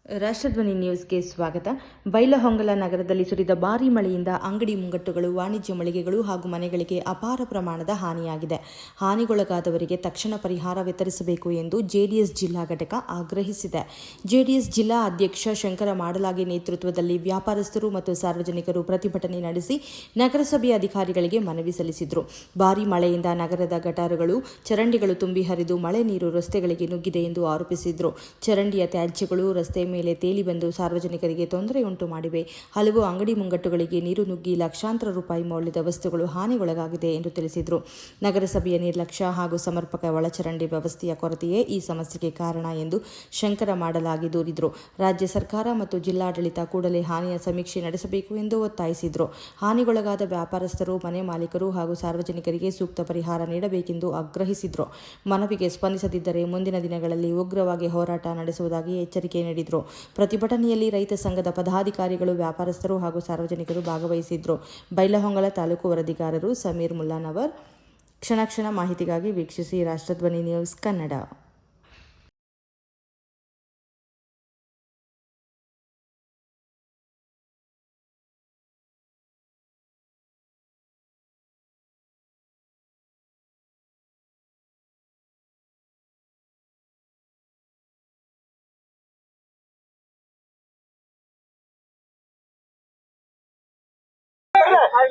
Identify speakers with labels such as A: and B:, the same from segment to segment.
A: ರಾಷ್ಟ್ರಧ್ವನಿ ನ್ಯೂಸ್ಗೆ ಸ್ವಾಗತ. ಬೈಲಹೊಂಗಲ ನಗರದಲ್ಲಿ ಸುರಿದ ಭಾರೀ ಮಳೆಯಿಂದ ಅಂಗಡಿ ಮುಂಗಟ್ಟುಗಳು, ವಾಣಿಜ್ಯ ಮಳಿಗೆಗಳು ಹಾಗೂ ಮನೆಗಳಿಗೆ ಅಪಾರ ಪ್ರಮಾಣದ ಹಾನಿಯಾಗಿದೆ. ಹಾನಿಗೊಳಗಾದವರಿಗೆ ತಕ್ಷಣ ಪರಿಹಾರ ವಿತರಿಸಬೇಕು ಎಂದು ಜೆಡಿಎಸ್ ಜಿಲ್ಲಾ ಘಟಕ ಆಗ್ರಹಿಸಿದೆ. ಜೆಡಿಎಸ್ ಜಿಲ್ಲಾ ಅಧ್ಯಕ್ಷ ಶಂಕರ ಮಾಡಲಾಗಿ ನೇತೃತ್ವದಲ್ಲಿ ವ್ಯಾಪಾರಸ್ಥರು ಮತ್ತು ಸಾರ್ವಜನಿಕರು ಪ್ರತಿಭಟನೆ ನಡೆಸಿ ನಗರಸಭೆ ಅಧಿಕಾರಿಗಳಿಗೆ ಮನವಿ ಸಲ್ಲಿಸಿದರು. ಭಾರೀ ಮಳೆಯಿಂದ ನಗರದ ಗಟಾರಗಳು, ಚರಂಡಿಗಳು ತುಂಬಿ ಹರಿದು ಮಳೆ ನೀರು ರಸ್ತೆಗಳಿಗೆ ನುಗ್ಗಿದೆ ಎಂದು ಆರೋಪಿಸಿದರು. ಚರಂಡಿಯ ತ್ಯಾಜ್ಯಗಳು ರಸ್ತೆ ಮೇಲೆ ತೇಲಿ ಬಂದು ಸಾರ್ವಜನಿಕರಿಗೆ ತೊಂದರೆ ಉಂಟು ಮಾಡಿವೆ. ಹಲವು ಅಂಗಡಿ ಮುಂಗಟ್ಟುಗಳಿಗೆ ನೀರು ನುಗ್ಗಿ ಲಕ್ಷಾಂತರ ರೂಪಾಯಿ ಮೌಲ್ಯದ ವಸ್ತುಗಳು ಹಾನಿಗೊಳಗಾಗಿದೆ ಎಂದು ತಿಳಿಸಿದರು. ನಗರಸಭೆಯ ನಿರ್ಲಕ್ಷ್ಯ ಹಾಗೂ ಸಮರ್ಪಕ ಒಳಚರಂಡಿ ವ್ಯವಸ್ಥೆಯ ಕೊರತೆಯೇ ಈ ಸಮಸ್ಯೆಗೆ ಕಾರಣ ಎಂದು ಶಂಕರ ಮಾಡಲಾಗಿ ದೂರಿದರು. ರಾಜ್ಯ ಸರ್ಕಾರ ಮತ್ತು ಜಿಲ್ಲಾಡಳಿತ ಕೂಡಲೇ ಹಾನಿಯ ಸಮೀಕ್ಷೆ ನಡೆಸಬೇಕು ಎಂದು ಒತ್ತಾಯಿಸಿದರು. ಹಾನಿಗೊಳಗಾದ ವ್ಯಾಪಾರಸ್ಥರು, ಮನೆ ಮಾಲೀಕರು ಹಾಗೂ ಸಾರ್ವಜನಿಕರಿಗೆ ಸೂಕ್ತ ಪರಿಹಾರ ನೀಡಬೇಕೆಂದು ಆಗ್ರಹಿಸಿದರು. ಮನವಿಗೆ ಸ್ಪಂದಿಸದಿದ್ದರೆ ಮುಂದಿನ ದಿನಗಳಲ್ಲಿ ಉಗ್ರವಾಗಿ ಹೋರಾಟ ನಡೆಸುವುದಾಗಿ ಎಚ್ಚರಿಕೆ ನೀಡಿದರು. ಪ್ರತಿಭಟನೆಯಲ್ಲಿ ರೈತ ಸಂಘದ ಪದಾಧಿಕಾರಿಗಳು, ವ್ಯಾಪಾರಸ್ಥರು ಹಾಗೂ ಸಾರ್ವಜನಿಕರು ಭಾಗವಹಿಸಿದ್ರು. ಬೈಲಹೊಂಗಲ ತಾಲೂಕು ವರದಿಗಾರರು ಸಮೀರ್ ಮುಲ್ಲಾನವರ್. ಕ್ಷಣ ಕ್ಷಣ ಮಾಹಿತಿಗಾಗಿ ವೀಕ್ಷಿಸಿ ರಾಷ್ಟ್ರಧ್ವನಿ ನ್ಯೂಸ್ ಕನ್ನಡ.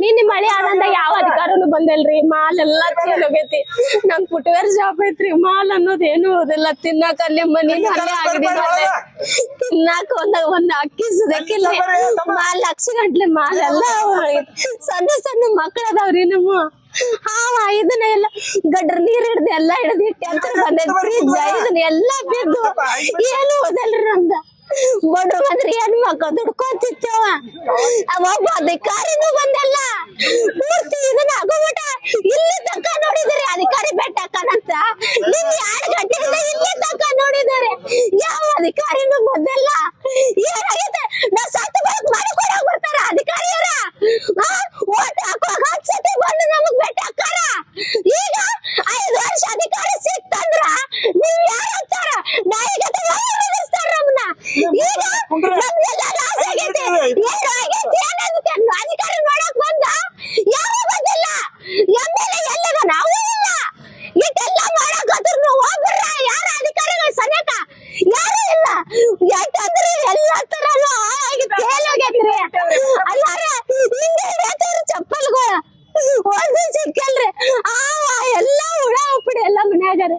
B: ನಿನ್ನೆ ಮಳೆ ಆನಂದ ಯಾವ ಅಧಿಕಾರನು ಬಂದಿಲ್ರಿ. ಮಾಲ್ ಎಲ್ಲಾ ಹೋಗೈತಿ. ನಮ್ ಫುಟ್ವೇರ್ ಶಾಪ್ ಐತ್ರಿ. ಮಾಲ್ ಅನ್ನೋದೇನು ಓದಿಲ್ಲ. ತಿನ್ನಾಕ ಅಲ್ಲಿ ಮನಿ ಅಲ್ಲೇ ಆಗಿದ್ದೀವಿ. ತಿನ್ನಾಕ ಒಂದ್ ಅಕ್ಕಿ ಸುದಕ್ಕಿಲ್ಲ. ಮಾಲ್ ಲಕ್ಷ ಗಂಟ್ಲೆ ಮಾಲ್ ಎಲ್ಲ ಸಣ್ಣ ಸಣ್ಣ ಮಕ್ಳ ಅದಾವ್ರಿ. ನಮ್ಮ ಇದನ್ನ ಎಲ್ಲ ಗಡ್ರ ನೀರ್ ಹಿಡ್ದು ಎಲ್ಲಾ ಹಿಡ್ದು ಇಟ್ಟು ಬಂದೈತಿ. ಫ್ರಿಜ್ ಇದನ್ನ ಎಲ್ಲಾ ಬಿದ್ದು ಏನು ಓದಲ್ರಿ. ನಮ್ದ ಬಡ್ರು ಬಂದ್ರಿ ಹೆಣ್ಮಕ್ಳು ದುಡ್ಕೊಂತಿತ್ತವ. ಒಬ್ಬ ಅಧಿಕಾರಿನೂ ಬಂದಲ್ಲ. ಪೂರ್ತಿ ಇದನ್ನ ಆಗೋಬಿಟ್ಟ. ಇಲ್ಲಿ ತನಕ ನೋಡಿದ್ರಿ ಅಧಿಕಾರಿ ಬೆಟ್ಟಕ್ಕನಂತ. ನಿನ್ನೆ 2 ಗಂಟೆಯಿಂದ ಇಲ್ಲಿ ತನಕ ನೋಡಿದಾರೆ. ಯಾವ ಅಧಿಕಾರಿನೂ ಬಂದಲ್ಲ. ಏನಾಗೈತೆ? ನಾವ್ ಸತ್ತು ಬರಕ್ ಮಾಡಿಕೊಡಕ್ ಬರ್ತಾರ ಅಧಿಕಾರಿಯರ. ಓಟ್ ಹಾಕುವಾಗ 10 ಸತಿ ಬಂದು ನಮಗ್ ಬೆಟ್ಟ ಹಾಕಾರ. ಈಗ 5 ವರ್ಷ ಅಧಿಕಾರಿ ಸಿಕ್ತಂದ್ರ ನೀವ್ ಯಾರು ಅಂತಾರ? ನಾಯಿಗತೆ ನಿಲ್ಲಿಸ್ತಾರ ನಮ್ನ. ಈಗ ನಮ್ದೆಲ್ಲ ಲಾಸ್ ಆಗೈತೆ. ಏನು ಆಗೈತೆ? ಏನಂತ ಅಧಿಕಾರಿ ನೋಡಕ್ ಬಂದ ಯಾವ ಬಂದಿಲ್ಲ. ಎಮ್ಮೆಲ್ಲೆ ಎಲ್ಲದ ನಾವು ಇಲ್ಲ. ಇಟ್ಟೆಲ್ಲ ಮಾಡಕತ್ರು ಒಬ್ಬರ ಯಾರ ಅಧಿಕಾರಿಗಳು ಸನೇಕ ಯಾರು ಇಲ್ಲ. ಯಾಕಂದ್ರೆ ಎಲ್ಲ ತರನು ಆಗಿ ತೇಲಾಗೈತ್ರಿ. ಅಲ್ಲಾರ ಹಿಂದೆ ಚಪ್ಪಲ್ಗಳ ಒಂದು ಸಿಕ್ಕಲ್ರಿ. ಎಲ್ಲ ಹುಳ ಉಪ್ಪಡಿ ಎಲ್ಲ ಮನ್ಯಾಗಾರ.